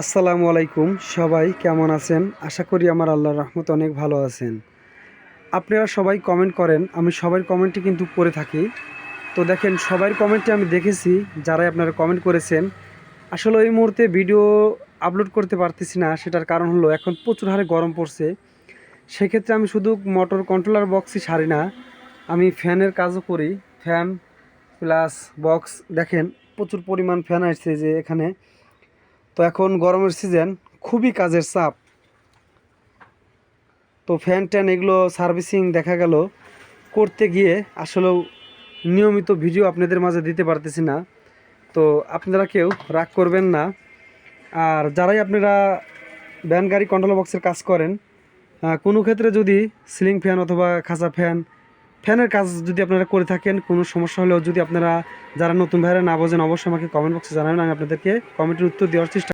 আসসালামু আলাইকুম, সবাই কেমন আছেন? আশা করি আমার আল্লাহর রহমতে অনেক ভালো আছেন। আপনারা সবাই কমেন্ট করেন, আমি সবার কমেন্টই কিন্তু পড়ে থাকি। তো দেখেন, সবার কমেন্টে আমি দেখেছি, যারাই আপনারা কমেন্ট করেছেন। আসলে এই মুহূর্তে ভিডিও আপলোড করতে পারতেছি না, সেটার কারণ হলো এখন প্রচুর হারে গরম পড়ছে। সেক্ষেত্রে আমি শুধু মোটর কন্ট্রোলার বক্সই সারি না, আমি ফ্যানের কাজও করি। ফ্যান প্লাস বক্স, দেখেন প্রচুর পরিমাণ ফ্যান আসছে যে এখানে। তো এখন গরমের সিজন, খুবই কাজের চাপ। তো ফ্যান ট্যান এগুলো সার্ভিসিং দেখা গেল করতে গিয়ে আসলেও নিয়মিত ভিডিও আপনাদের মাঝে দিতে পারতেছি না। তো আপনারা কেউ রাগ করবেন না। আর যারাই আপনারা ভ্যান গাড়ি কন্ট্রোল বক্সের কাজ করেন, কোনো ক্ষেত্রে যদি সিলিং ফ্যান অথবা খাঁচা ফ্যানের কাজ যদি আপনারা করে থাকেন, কোনো সমস্যা হলেও যদি আপনারা যারা নতুন ভাইরা না বোঝেন, অবশ্যই আমাকে কমেন্ট বক্সে জানাবেন। আমি আপনাদেরকে কমেন্টের উত্তর দেওয়ার চেষ্টা